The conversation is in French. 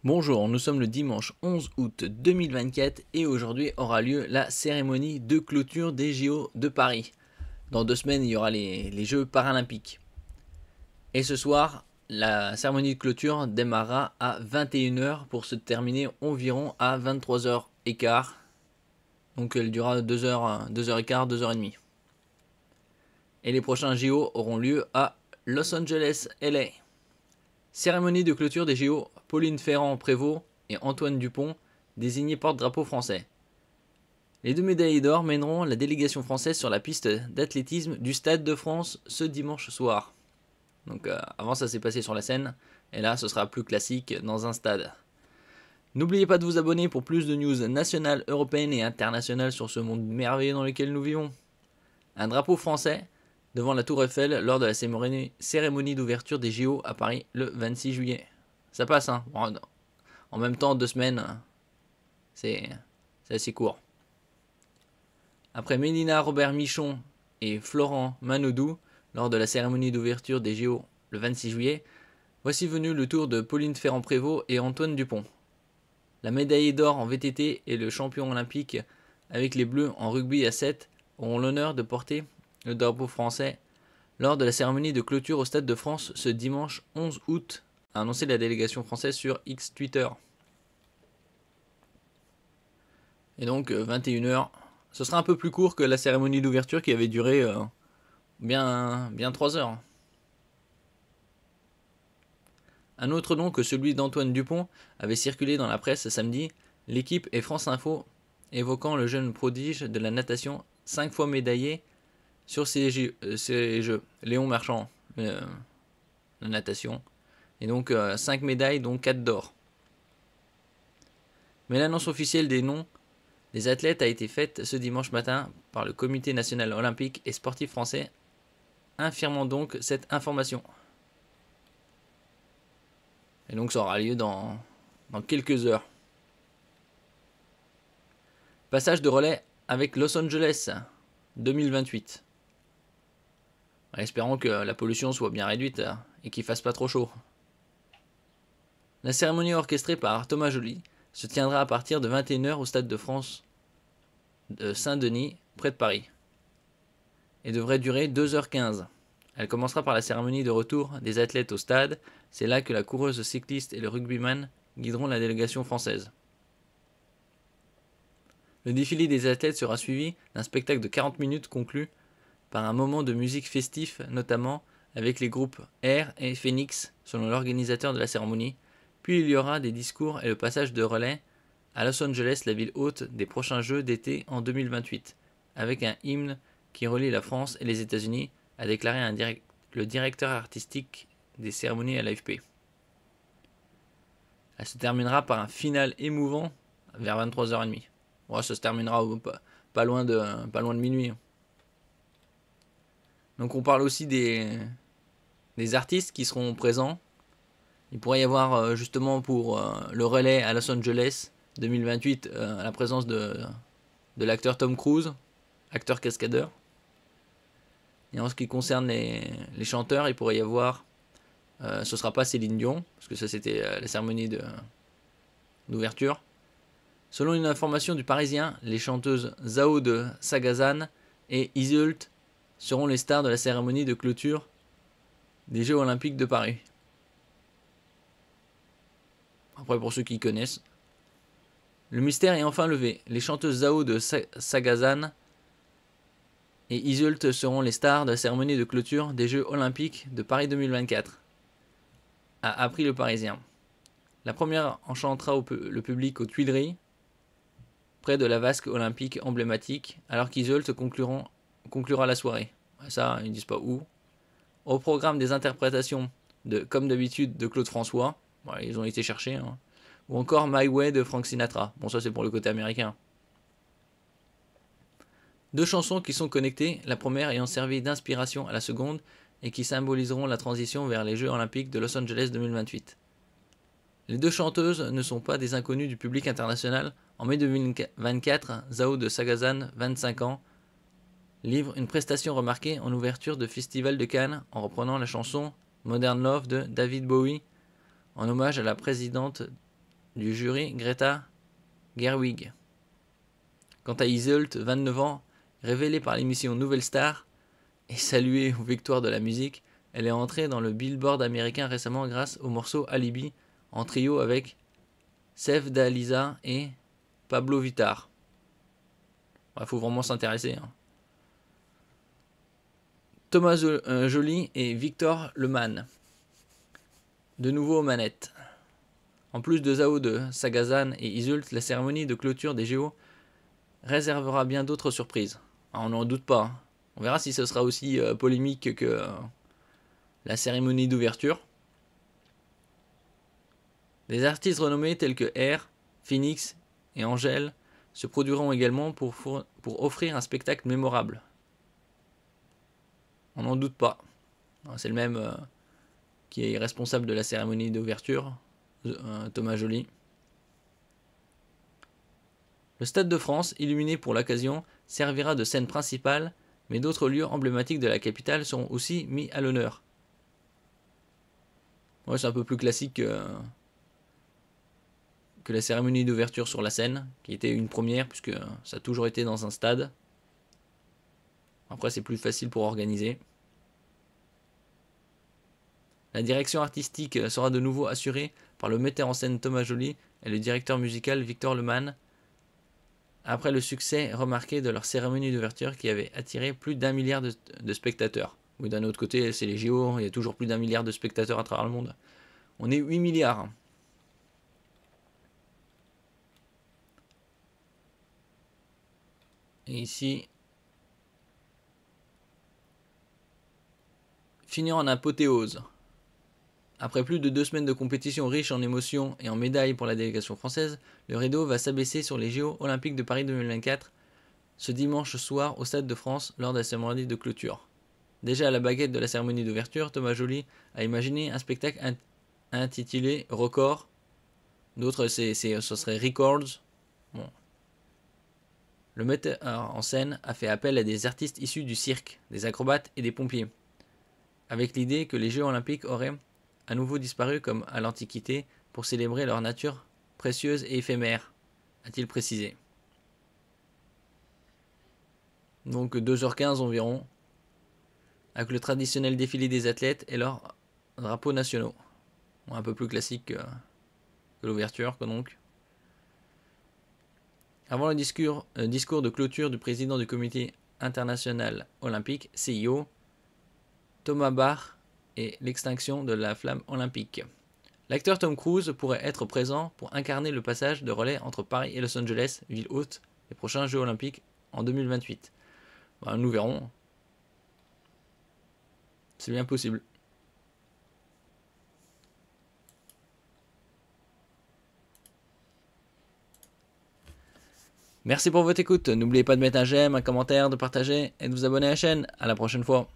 Bonjour, nous sommes le dimanche 11 août 2024 et aujourd'hui aura lieu la cérémonie de clôture des JO de Paris. Dans 2 semaines, il y aura les Jeux paralympiques. Et ce soir, la cérémonie de clôture démarrera à 21h pour se terminer environ à 23h15. Donc elle durera 2h, 2h15, 2h30. Et les prochains JO auront lieu à Los Angeles, LA. Cérémonie de clôture des JO, Pauline Ferrand-Prévot et Antoine Dupont, désignés porte-drapeau français. Les deux médaillés d'or mèneront la délégation française sur la piste d'athlétisme du Stade de France ce dimanche soir. Donc avant ça s'est passé sur la scène, et là ce sera plus classique dans un stade. N'oubliez pas de vous abonner pour plus de news nationales, européennes et internationales sur ce monde merveilleux dans lequel nous vivons. Un drapeau français devant la Tour Eiffel lors de la cérémonie d'ouverture des JO à Paris le 26 juillet. Ça passe, hein. En même temps, 2 semaines, c'est assez court. Après Mélina Robert-Michon et Florent Manodou lors de la cérémonie d'ouverture des JO le 26 juillet, voici venu le tour de Pauline Ferrand-Prévot et Antoine Dupont. La médaillée d'or en VTT et le champion olympique avec les Bleus en rugby à 7 auront l'honneur de porter le drapeau français lors de la cérémonie de clôture au Stade de France ce dimanche 11 août, a annoncé la délégation française sur X Twitter. Et donc 21h, ce sera un peu plus court que la cérémonie d'ouverture qui avait duré bien 3 heures. Un autre nom que celui d'Antoine Dupont avait circulé dans la presse samedi, l'équipe et France Info évoquant le jeune prodige de la natation 5 fois médaillé sur ces jeux. Léon Marchand, la natation. Et donc 5 médailles, dont 4 d'or. Mais l'annonce officielle des noms des athlètes a été faite ce dimanche matin par le Comité national olympique et sportif français, infirmant donc cette information. Et donc ça aura lieu dans quelques heures. Passage de relais avec Los Angeles 2028. Espérons que la pollution soit bien réduite et qu'il fasse pas trop chaud. La cérémonie orchestrée par Thomas Joly se tiendra à partir de 21h au Stade de France de Saint-Denis, près de Paris, et devrait durer 2h15. Elle commencera par la cérémonie de retour des athlètes au stade. C'est là que la coureuse cycliste et le rugbyman guideront la délégation française. Le défilé des athlètes sera suivi d'un spectacle de 40 minutes conclu par un moment de musique festif, notamment avec les groupes Air et Phoenix, selon l'organisateur de la cérémonie. Puis il y aura des discours et le passage de relais à Los Angeles, la ville hôte des prochains Jeux d'été en 2028, avec un hymne qui relie la France et les États-Unis, a déclaré le directeur artistique des cérémonies à l'AFP. Elle se terminera par un final émouvant vers 23h30. Bon, ça se terminera pas loin de minuit. Donc on parle aussi des artistes qui seront présents. Il pourrait y avoir justement pour le relais à Los Angeles 2028 la présence de l'acteur Tom Cruise, acteur cascadeur. Et en ce qui concerne les chanteurs, il pourrait y avoir, ce sera pas Céline Dion, parce que ça c'était la cérémonie d'ouverture. Selon une information du Parisien, les chanteuses Zao de Sagazan et Iseult seront les stars de la cérémonie de clôture des Jeux Olympiques de Paris. Après, pour ceux qui connaissent, le mystère est enfin levé. Les chanteuses Zao de Sagazan et Iseult seront les stars de la cérémonie de clôture des Jeux Olympiques de Paris 2024, a appris le Parisien. La première enchantera le public aux Tuileries, près de la vasque olympique emblématique, alors qu'Iseult conclura la soirée. Ça, ils ne disent pas où. Au programme des interprétations comme d'habitude, de Claude François. Voilà, ils ont été chercher. Hein. Ou encore My Way de Frank Sinatra. Bon, ça c'est pour le côté américain. 2 chansons qui sont connectées, la première ayant servi d'inspiration à la seconde et qui symboliseront la transition vers les Jeux Olympiques de Los Angeles 2028. Les 2 chanteuses ne sont pas des inconnues du public international. En mai 2024, Zao de Sagazan, 25 ans, livre une prestation remarquée en ouverture de Festival de Cannes en reprenant la chanson Modern Love de David Bowie en hommage à la présidente du jury Greta Gerwig. Quant à Iseult, 29 ans, révélée par l'émission Nouvelle Star et saluée aux victoires de la musique, elle est entrée dans le Billboard américain récemment grâce au morceau Alibi en trio avec Sef Dalisa et Pablo Vittar. Il faut vraiment s'intéresser. Hein. Thomas Joly et Victor Lemann. De nouveau aux manettes. En plus de Zao de Sagazan et Iseult, la cérémonie de clôture des JO réservera bien d'autres surprises. On n'en doute pas. On verra si ce sera aussi polémique que la cérémonie d'ouverture. Des artistes renommés tels que Air, Phoenix et Angèle se produiront également pour offrir un spectacle mémorable. On n'en doute pas. C'est le même qui est responsable de la cérémonie d'ouverture, Thomas Joly. Le Stade de France, illuminé pour l'occasion, servira de scène principale, mais d'autres lieux emblématiques de la capitale seront aussi mis à l'honneur. Ouais, c'est un peu plus classique que la cérémonie d'ouverture sur la Seine, qui était une première, puisque ça a toujours été dans un stade. Après, c'est plus facile pour organiser. La direction artistique sera de nouveau assurée par le metteur en scène Thomas Joly et le directeur musical Victor Lemann, après le succès remarqué de leur cérémonie d'ouverture qui avait attiré plus d'1 milliard de spectateurs. Oui, d'un autre côté, c'est les JO, il y a toujours plus d'1 milliard de spectateurs à travers le monde. On est 8 milliards. Et ici, finir en apothéose. Après plus de 2 semaines de compétition riche en émotions et en médailles pour la délégation française, le rideau va s'abaisser sur les JO Olympiques de Paris 2024 ce dimanche soir au Stade de France lors de la cérémonie de clôture. Déjà à la baguette de la cérémonie d'ouverture, Thomas Joly a imaginé un spectacle intitulé Record. D'autres, ce serait Records. Bon. Le metteur en scène a fait appel à des artistes issus du cirque, des acrobates et des pompiers, avec l'idée que les Jeux Olympiques auraient à nouveau disparu comme à l'Antiquité pour célébrer leur nature précieuse et éphémère, a-t-il précisé. Donc 2h15 environ, avec le traditionnel défilé des athlètes et leurs drapeaux nationaux. Un peu plus classique que l'ouverture, donc. Avant le discours de clôture du président du comité international olympique, CIO, Thomas Bach, et l'extinction de la flamme olympique. L'acteur Tom Cruise pourrait être présent pour incarner le passage de relais entre Paris et Los Angeles, ville hôte des prochains Jeux Olympiques en 2028. Nous verrons. C'est bien possible. Merci pour votre écoute. N'oubliez pas de mettre un j'aime, un commentaire, de partager et de vous abonner à la chaîne. À la prochaine fois.